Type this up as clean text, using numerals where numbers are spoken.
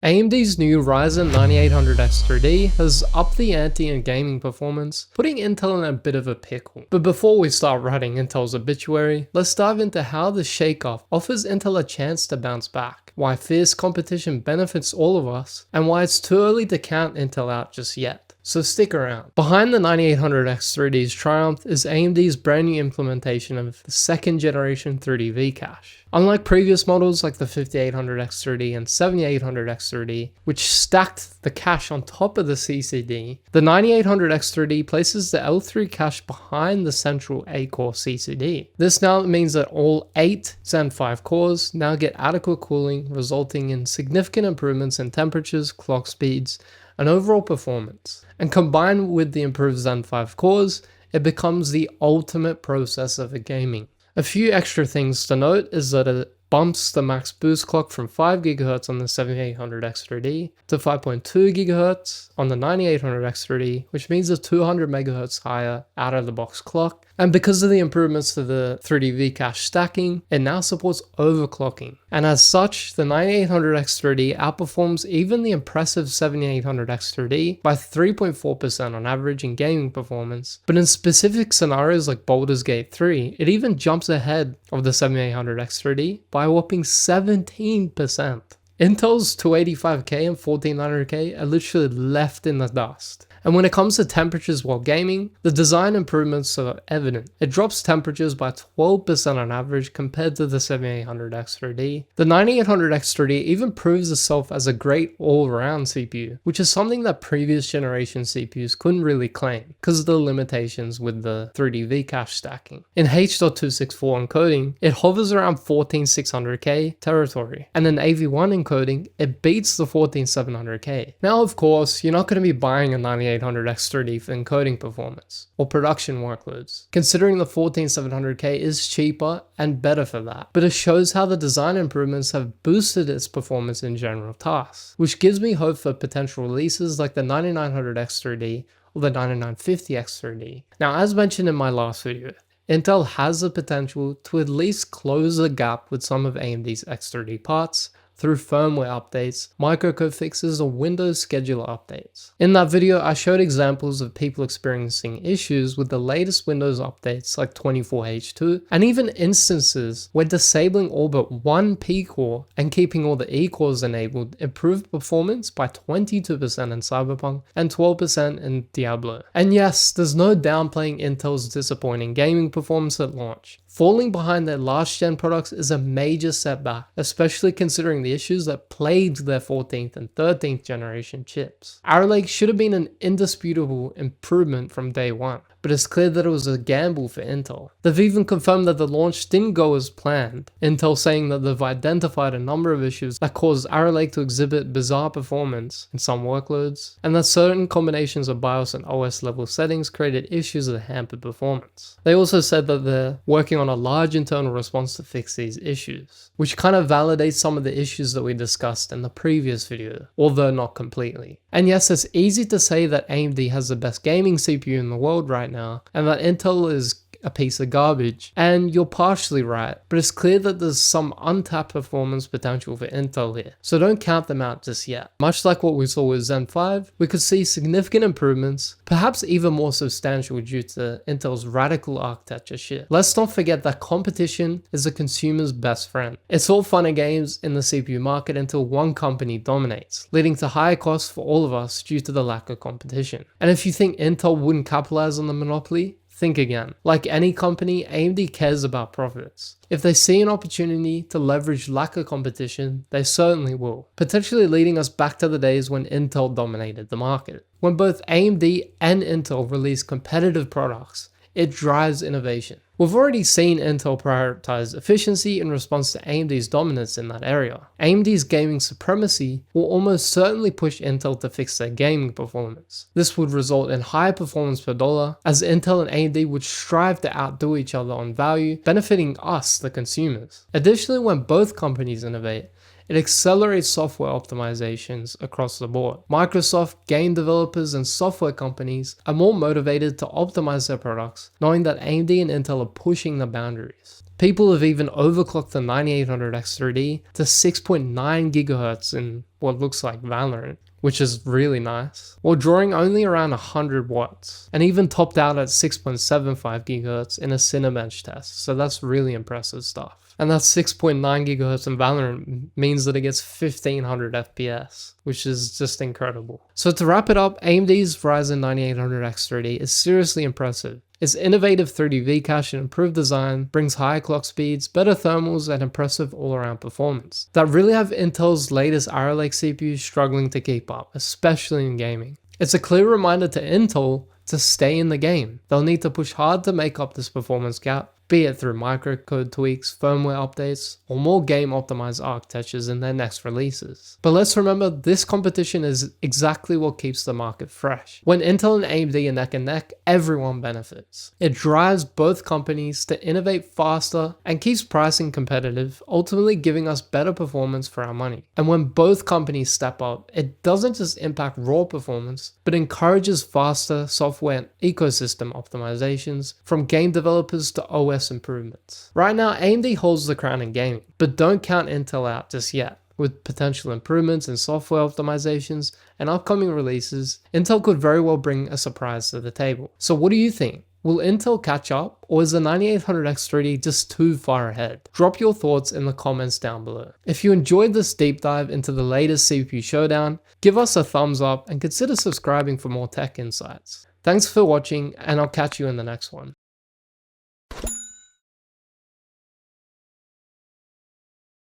AMD's new Ryzen 9800X3D has upped the ante in gaming performance, putting Intel in a bit of a pickle. But before we start writing Intel's obituary, let's dive into how the shake-off offers Intel a chance to bounce back, why fierce competition benefits all of us, and why it's too early to count Intel out just yet. So stick around. Behind the 9800X3D's triumph is AMD's brand new implementation of the second generation 3D cache. Unlike previous models like the 5800X3D and 7800X3D, which stacked the cache on top of the CCD, the 9800X3D places the L3 cache behind the central 8-core CCD. This now means that all 8 Zen 5 cores now get adequate cooling, resulting in significant improvements in temperatures, clock speeds, and overall performance. And combined with the improved Zen 5 cores, it becomes the ultimate processor for gaming. A few extra things to note is that it bumps the max boost clock from 5 GHz on the 7800X3D to 5.2 GHz on the 9800X3D, which means a 200 MHz higher out of the box clock. And because of the improvements to the 3D cache stacking, it now supports overclocking. And as such, the 9800X3D outperforms even the impressive 7800X3D by 3.4% on average in gaming performance. But in specific scenarios like Baldur's Gate 3, it even jumps ahead of the 7800X3D by a whopping 17%. Intel's 285K and 14900K are literally left in the dust. And when it comes to temperatures while gaming, the design improvements are evident. It drops temperatures by 12% on average compared to the 7800X3D. The 9800X3D even proves itself as a great all-around CPU, which is something that previous generation CPUs couldn't really claim because of the limitations with the 3D cache stacking. In H.264 encoding, it hovers around 14600K territory, and in AV1 encoding, it beats the 14700K. Now, of course, you're not going to be buying a 9800X3D for encoding performance or production workloads, considering the 14700K is cheaper and better for that, but it shows how the design improvements have boosted its performance in general tasks, which gives me hope for potential releases like the 9900X3D or the 9950X3D. Now, as mentioned in my last video, Intel has the potential to at least close the gap with some of AMD's X3D parts through firmware updates, microcode fixes, or Windows scheduler updates. In that video, I showed examples of people experiencing issues with the latest Windows updates like 24H2, and even instances where disabling all but one P core and keeping all the E cores enabled improved performance by 22% in Cyberpunk and 12% in Diablo. And yes, there's no downplaying Intel's disappointing gaming performance at launch. Falling behind their last gen products is a major setback, especially considering the issues that plagued their 14th and 13th generation chips. Arrow Lake should have been an indisputable improvement from day one, but it's clear that it was a gamble for Intel. They've even confirmed that the launch didn't go as planned, Intel saying that they've identified a number of issues that caused Arrow Lake to exhibit bizarre performance in some workloads, and that certain combinations of BIOS and OS level settings created issues that hampered performance. They also said that they're working on a large internal response to fix these issues, which kind of validates some of the issues that we discussed in the previous video, although not completely. And yes, it's easy to say that AMD has the best gaming CPU in the world right now, and that Intel is a piece of garbage, and you're partially right, but it's clear that there's some untapped performance potential for Intel here, so don't count them out just yet. Much like what we saw with Zen 5, we could see significant improvements, perhaps even more substantial due to Intel's radical architecture shift. Let's not forget that competition is a consumer's best friend. It's all fun and games in the CPU market until one company dominates, leading to higher costs for all of us due to the lack of competition. And if you think Intel wouldn't capitalize on the monopoly, think again. Like any company, AMD cares about profits. If they see an opportunity to leverage lack of competition, they certainly will, potentially leading us back to the days when Intel dominated the market. When both AMD and Intel release competitive products, it drives innovation. We've already seen Intel prioritize efficiency in response to AMD's dominance in that area. AMD's gaming supremacy will almost certainly push Intel to fix their gaming performance. This would result in higher performance per dollar, as Intel and AMD would strive to outdo each other on value, benefiting us, the consumers. Additionally, when both companies innovate, it accelerates software optimizations across the board. Microsoft, game developers, and software companies are more motivated to optimize their products, knowing that AMD and Intel are pushing the boundaries. People have even overclocked the 9800X3D to 6.9 GHz in what looks like Valorant, which is really nice, while drawing only around 100 watts, and even topped out at 6.75 GHz in a Cinebench test, so that's really impressive stuff. And that 6.9 GHz in Valorant means that it gets 1500 FPS, which is just incredible. So to wrap it up, AMD's Ryzen 9800X3D is seriously impressive. Its innovative 3D V-cache and improved design brings higher clock speeds, better thermals, and impressive all-around performance that really have Intel's latest Arrow Lake CPUs struggling to keep up, especially in gaming. It's a clear reminder to Intel to stay in the game. They'll need to push hard to make up this performance gap, be it through microcode tweaks, firmware updates, or more game-optimized architectures in their next releases. But let's remember, this competition is exactly what keeps the market fresh. When Intel and AMD are neck and neck, everyone benefits. It drives both companies to innovate faster and keeps pricing competitive, ultimately giving us better performance for our money. And when both companies step up, it doesn't just impact raw performance, but encourages faster software and ecosystem optimizations from game developers to OS improvements. Right now, AMD holds the crown in gaming, but don't count Intel out just yet. With potential improvements in software optimizations and upcoming releases, Intel could very well bring a surprise to the table. So what do you think? Will Intel catch up, or is the 9800X3D just too far ahead? Drop your thoughts in the comments down below. If you enjoyed this deep dive into the latest CPU showdown, give us a thumbs up and consider subscribing for more tech insights. Thanks for watching, and I'll catch you in the next one.